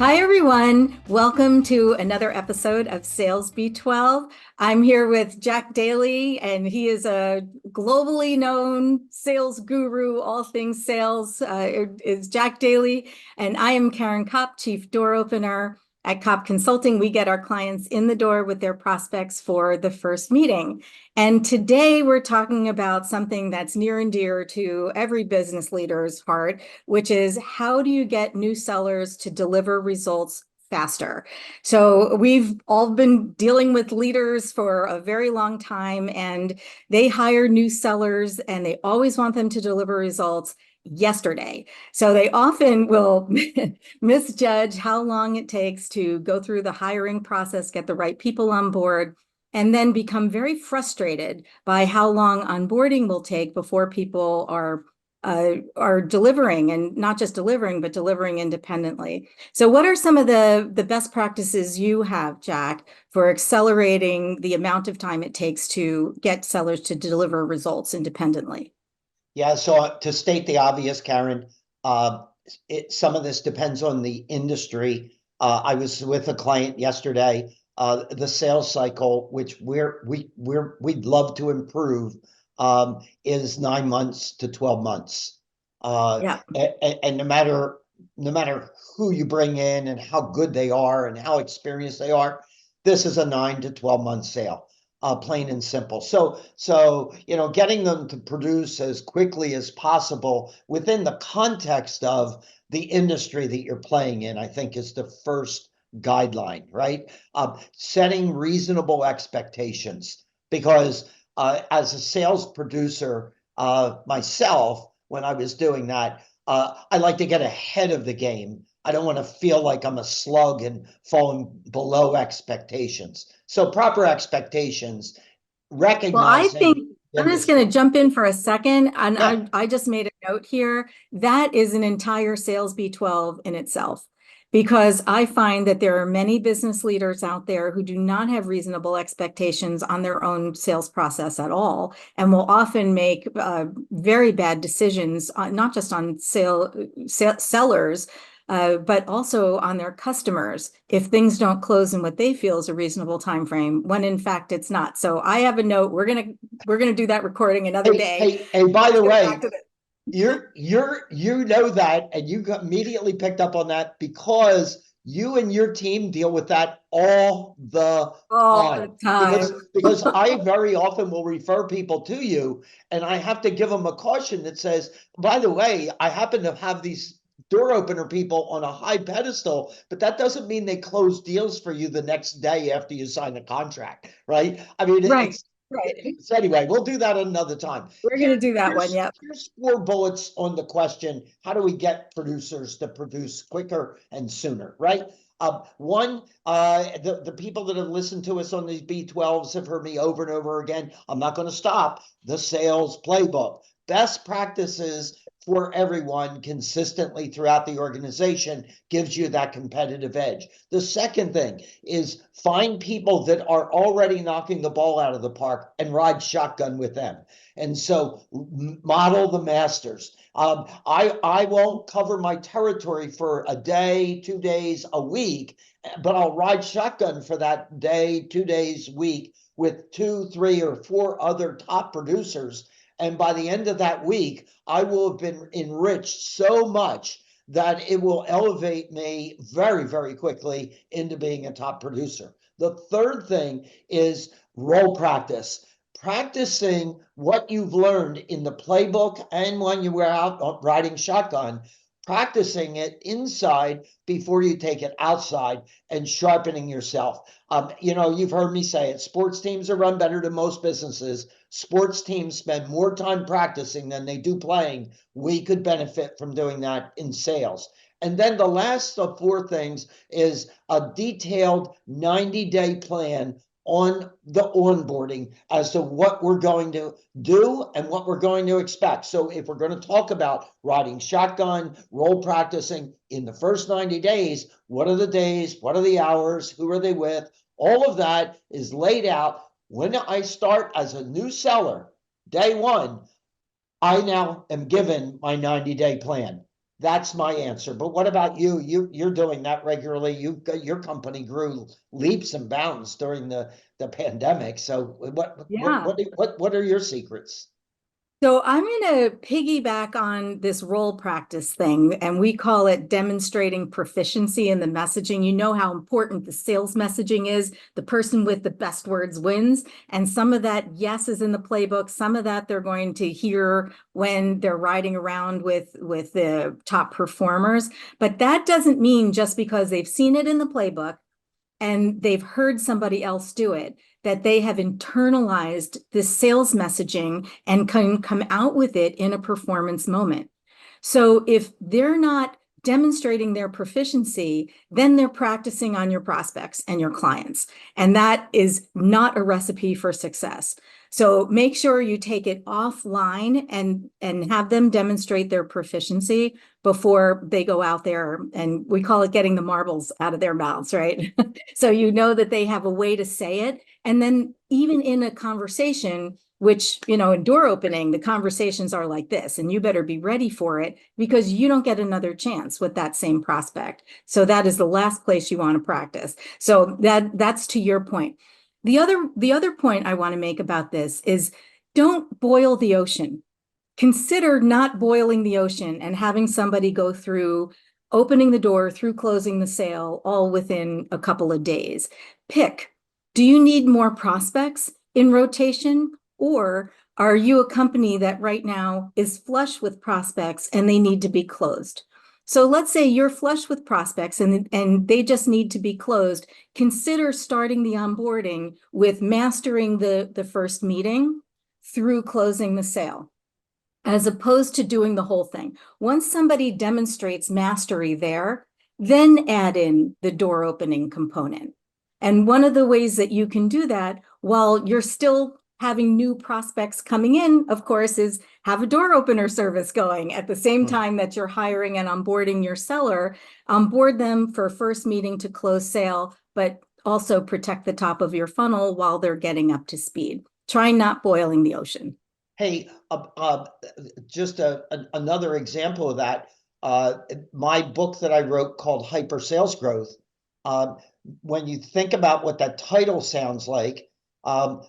Hi, everyone. Welcome to another episode of Sales B12. I'm here with Jack Daly, and he is a globally known sales guru, all things sales. Is Jack Daly, and I am Caryn Kopp, Chief Door Opener at Kopp Consulting. We get our clients in the door with their prospects for the first meeting. And today we're talking about something that's near and dear to every business leader's heart, which is how do you get new sellers to deliver results faster? So we've all been dealing with leaders for a very long time, and they hire new sellers and they always want them to deliver results yesterday. So they often will misjudge how long it takes to go through the hiring process, get the right people on board, and then become very frustrated by how long onboarding will take before people are delivering, and not just delivering, but delivering independently. So what are some of the best practices you have, Jack, for accelerating the amount of time it takes to get sellers to deliver results independently? Yeah, so to state the obvious, Caryn, some of this depends on the industry. I was with a client yesterday. The sales cycle, which we'd love to improve, is 9 months to 12 months. Yeah. And no matter who you bring in and how good they are and how experienced they are, this is a 9 to 12 month sale. Plain and simple. So getting them to produce as quickly as possible within the context of the industry that you're playing in, I think is the first guideline, right? Setting reasonable expectations, because as a sales producer myself, when I was doing that, I like to get ahead of the game. I don't want to feel like I'm a slug and falling below expectations. So proper expectations, Well, I think recognizing I'm just going industry. to jump in for a second. And Yeah, I just made a note here. That is an entire Sales B12 in itself, because I find that there are many business leaders out there who do not have reasonable expectations on their own sales process at all, and will often make very bad decisions, not just on sellers, but also on their customers if things don't close in what they feel is a reasonable time frame, when in fact it's not. So I have a note. We're gonna do that recording another hey, day. hey, hey, by Let's the get back way, to this you know that, and you got immediately picked up on that because you and your team deal with that all the all the time. Because time. because I very often will refer people to you, and I have to give them a caution that says, by the way, I happen to have these door opener people on a high pedestal, but that doesn't mean they close deals for you the next day after you sign a contract, right? I mean, Right, it's right. so anyway, we'll do that another time. We're gonna do that one. Yep. Here's 4 bullets on the question: how do we get producers to produce quicker and sooner? Right. One, the people that have listened to us on these B12s have heard me over and over again. I'm not going to stop. The sales playbook, best practices for everyone consistently throughout the organization, gives you that competitive edge. The second thing is find people that are already knocking the ball out of the park and ride shotgun with them. And so model the masters. I won't cover my territory for a day, 2 days, a week, but I'll ride shotgun for that day, 2 days, week with 2, 3, or 4 other top producers. And by the end of that week, I will have been enriched so much that it will elevate me very, very quickly into being a top producer. The third thing is role practice. Practicing what you've learned in the playbook and when you were out riding shotgun, practicing it inside before you take it outside and sharpening yourself. You've heard me say it. Sports teams are run better than most businesses. Sports teams spend more time practicing than they do playing. We could benefit from doing that in sales. And then the last of 4 things is a detailed 90-day plan on the onboarding as to what we're going to do and what we're going to expect. So if we're going to talk about riding shotgun, role practicing in the first 90 days, what are the days? What are the hours? Who are they with? All of that is laid out. When I start as a new seller, day one, I now am given my 90-day plan. That's my answer. But what about you? You're doing that regularly. Your company grew leaps and bounds during the pandemic. So Yeah. what are your secrets? So I'm going to piggyback on this role practice thing, and we call it demonstrating proficiency in the messaging. You know how important the sales messaging is. The person with the best words wins. And some of that, yes, is in the playbook. Some of that they're going to hear when they're riding around with the top performers. But that doesn't mean just because they've seen it in the playbook and they've heard somebody else do it, that they have internalized this sales messaging and can come out with it in a performance moment. So if they're not demonstrating their proficiency, then they're practicing on your prospects and your clients. And that is not a recipe for success. So make sure you take it offline and have them demonstrate their proficiency before they go out there. And we call it getting the marbles out of their mouths, right? So you know that they have a way to say it. And then even in a conversation, which, in door opening, the conversations are like this, and you better be ready for it because you don't get another chance with that same prospect. So that is the last place you want to practice. So that's to your point. The other point I want to make about this is don't boil the ocean. Consider not boiling the ocean and having somebody go through opening the door through closing the sale all within a couple of days. Pick, do you need more prospects in rotation? Or are you a company that right now is flush with prospects and they need to be closed? So let's say you're flush with prospects and they just need to be closed. Consider starting the onboarding with mastering the first meeting through closing the sale, as opposed to doing the whole thing. Once somebody demonstrates mastery there, then add in the door opening component. And one of the ways that you can do that while you're still having new prospects coming in, of course, is have a door opener service going at the same time that you're hiring and onboarding your seller. Onboard them for first meeting to close sale, but also protect the top of your funnel while they're getting up to speed. Try not boiling the ocean. Hey, just another example of that. My book that I wrote called Hyper Sales Growth. When you think about what that title sounds like,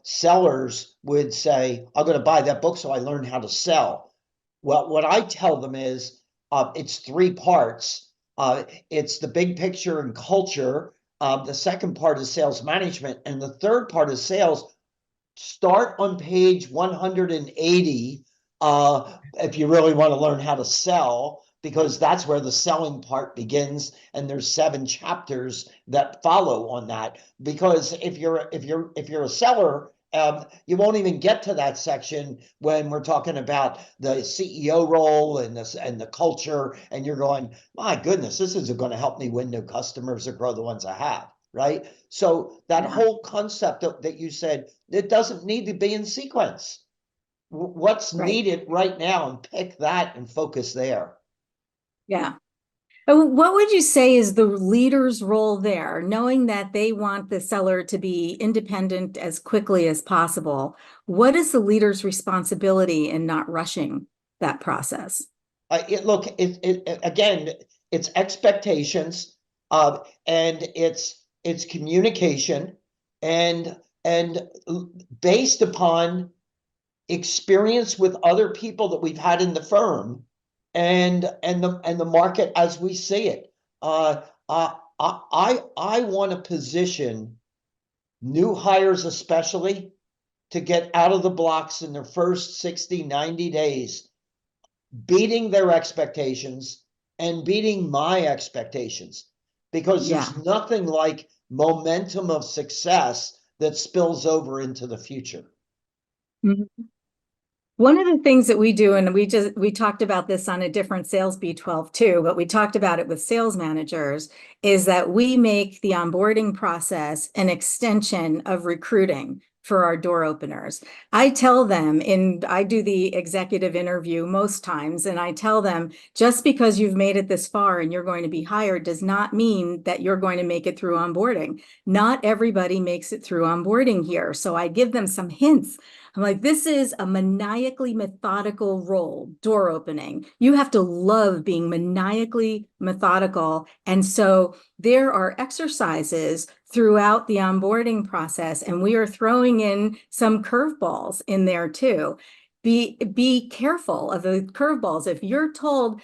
sellers would say, I'm going to buy that book so I learn how to sell. Well, what I tell them is it's three parts. It's the big picture and culture. The second part is sales management. And the third part is sales. Start on page 180 if you really want to learn how to sell, because that's where the selling part begins, and there's 7 chapters that follow on that. Because if you're a seller, you won't even get to that section when we're talking about the CEO role and the culture, and you're going, my goodness, this isn't going to help me win new customers or grow the ones I have. Right. So that whole concept that you said, it doesn't need to be in sequence. What's needed right now, and pick that and focus there. Yeah. What would you say is the leader's role there, knowing that they want the seller to be independent as quickly as possible? What is the leader's responsibility in not rushing that process? Again, it's expectations, and it's communication, and based upon experience with other people that we've had in the firm, and the market as we see it. I want to position new hires, especially, to get out of the blocks in their first 60, 90 days, beating their expectations and beating my expectations, because there's nothing like momentum of success that spills over into the future. Mm-hmm. One of the things that we do, and we talked about this on a different Sales B12 too, but we talked about it with sales managers, is that we make the onboarding process an extension of recruiting for our door openers. I tell them, I do the executive interview most times, and I tell them, just because you've made it this far and you're going to be hired does not mean that you're going to make it through onboarding. Not everybody makes it through onboarding here. So I give them some hints I'm like, this is a maniacally methodical role, door opening. You have to love being maniacally methodical. And so there are exercises throughout the onboarding process, and we are throwing in some curveballs in there too. Be careful of the curveballs. If you're told,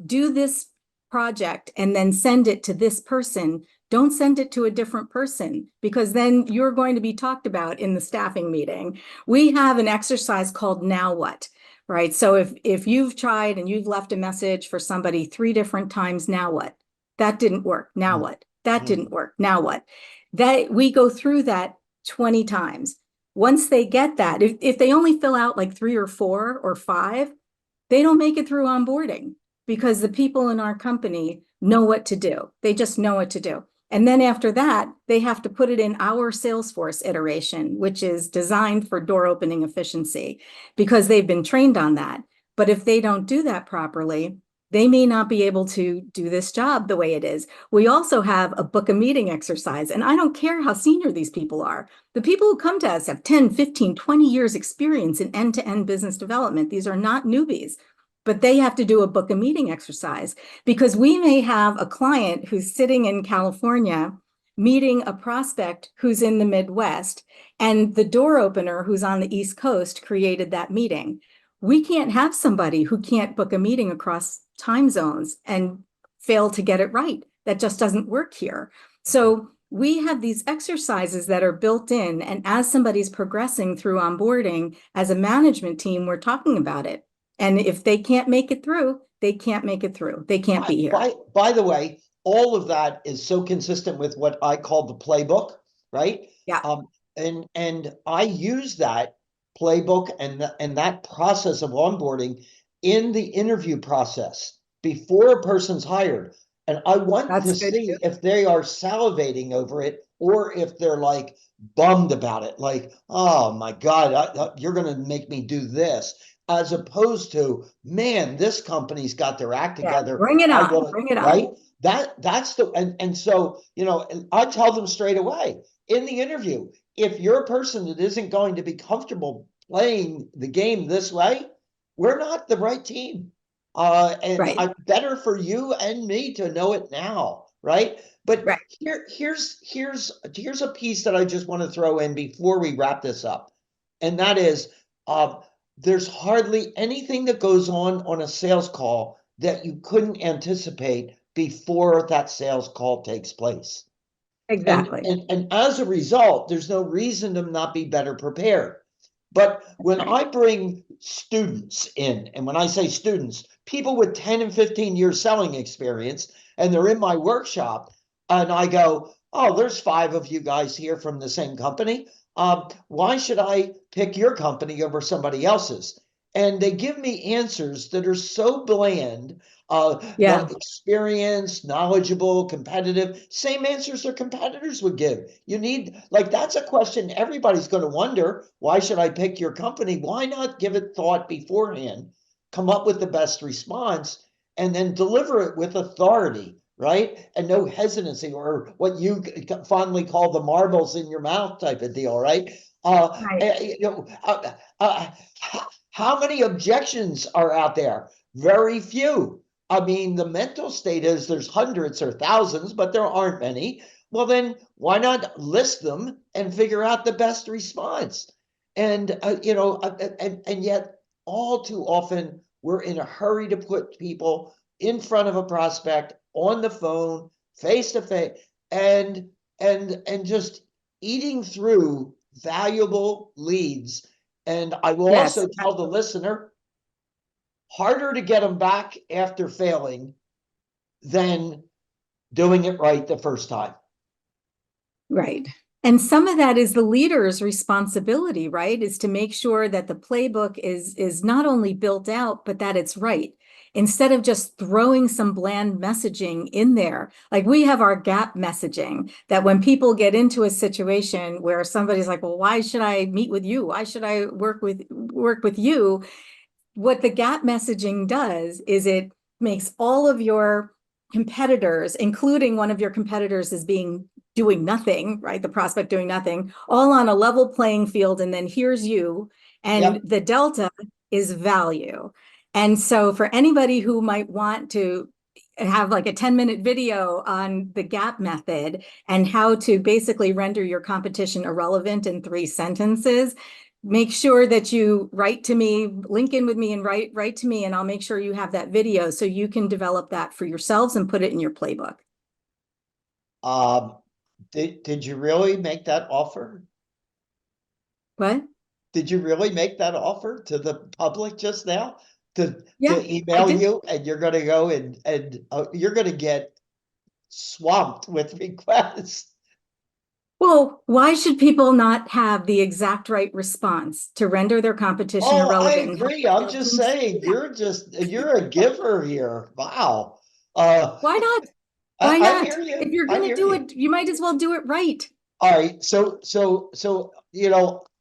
do this project and then send it to this person, don't send it to a different person, because then you're going to be talked about in the staffing meeting. We have an exercise called Now What, right? So if you've tried and you've left a message for somebody 3 different times, now what? That didn't work. Now what? That didn't work. Now what? That we go through that 20 times. Once they get that, if they only fill out like 3 or 4 or 5, they don't make it through onboarding, because the people in our company know what to do. They just know what to do. And then after that, they have to put it in our Salesforce iteration, which is designed for door opening efficiency, because they've been trained on that. But if they don't do that properly, they may not be able to do this job the way it is. We also have a book a meeting exercise, and I don't care how senior these people are. The people who come to us have 10, 15, 20 years experience in end-to-end business development. These are not newbies, but they have to do a book a meeting exercise, because we may have a client who's sitting in California meeting a prospect who's in the Midwest, and the door opener who's on the East Coast created that meeting. We can't have somebody who can't book a meeting across time zones and fail to get it right. That just doesn't work here. So we have these exercises that are built in, and as somebody's progressing through onboarding, as a management team, we're talking about it. And if they can't make it through, they can't make it through. They can't be here. By the way, all of that is so consistent with what I call the playbook, right? Yeah. And I use that playbook and that process of onboarding in the interview process before a person's hired. And I want to see if they are salivating over it, or if they're like bummed about it, like, oh my God, you're going to make me do this, as opposed to, man, this company's got their act together. Bring it on, bring it on. Right? That's the, and so, I tell them straight away in the interview, if you're a person that isn't going to be comfortable playing the game this way, we're not the right team. And better for you and me to know it now, right? But here's a piece that I just want to throw in before we wrap this up, and that is, there's hardly anything that goes on a sales call that you couldn't anticipate before that sales call takes place. Exactly. And as a result, there's no reason to not be better prepared. But when I bring students in, and when I say students, people with 10 and 15 years selling experience, and they're in my workshop, and I go, oh, there's 5 of you guys here from the same company. Why should I pick your company over somebody else's? And they give me answers that are so bland, experienced, knowledgeable, competitive, same answers their competitors would give. That's a question everybody's going to wonder. Why should I pick your company? Why not give it thought beforehand, come up with the best response, and then deliver it with authority, right? And no hesitancy, or what you fondly call the marbles in your mouth type of deal, right? How many objections are out there? Very few. I mean, the mental state is there's hundreds or thousands, but there aren't many. Well, then why not list them and figure out the best response? And yet all too often we're in a hurry to put people in front of a prospect, on the phone, face to face, and just eating through valuable leads. And I will also tell the listener, harder to get them back after failing than doing it right the first time. Right. And some of that is the leader's responsibility, right? Is to make sure that the playbook is not only built out, but that it's right. Instead of just throwing some bland messaging in there. Like, we have our gap messaging, that when people get into a situation where somebody's like, well, why should I meet with you? Why should I work with you? What the gap messaging does is it makes all of your competitors, including one of your competitors is doing nothing, right? The prospect doing nothing, all on a level playing field. And then here's you. and the delta is value. And so for anybody who might want to have like a 10-minute video on the gap method and how to basically render your competition irrelevant in 3 sentences, make sure that you write to me, link in with me and write to me, and I'll make sure you have that video so you can develop that for yourselves and put it in your playbook. Did you really make that offer? What? Did you really make that offer to the public just now? To email you, and you're going to go and you're going to get swamped with requests. Well, why should people not have the exact right response to render their competition irrelevant? I agree. I'm just saying, you're a giver here. Wow. Why not? Why not? I hear you. If you're going to do it, you might as well do it right. All right. So,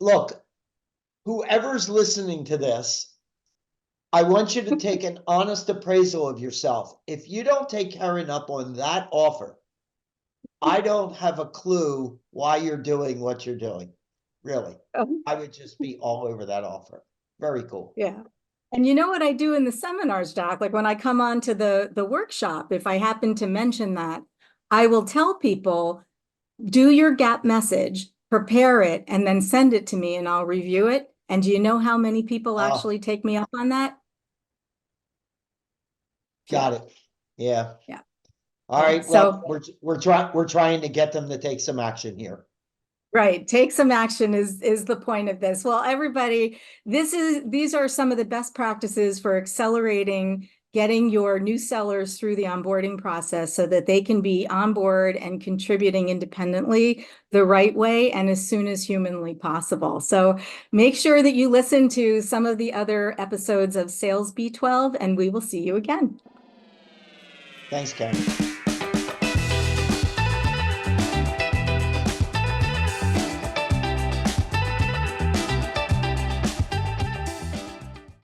look, whoever's listening to this, I want you to take an honest appraisal of yourself. If you don't take Caryn up on that offer, I don't have a clue why you're doing what you're doing. Really. I would just be all over that offer. Very cool. Yeah. And you know what I do in the seminars, Jack? Like when I come on to the workshop, if I happen to mention that, I will tell people, do your gap message, prepare it, and then send it to me and I'll review it. And do you know how many people actually take me up on that? Got it. Yeah. Yeah. All right. So we're trying to get them to take some action here. Right. Take some action is the point of this. Well, everybody, these are some of the best practices for accelerating getting your new sellers through the onboarding process so that they can be on board and contributing independently the right way and as soon as humanly possible. So make sure that you listen to some of the other episodes of Sales B12, and we will see you again. Thanks, Caryn.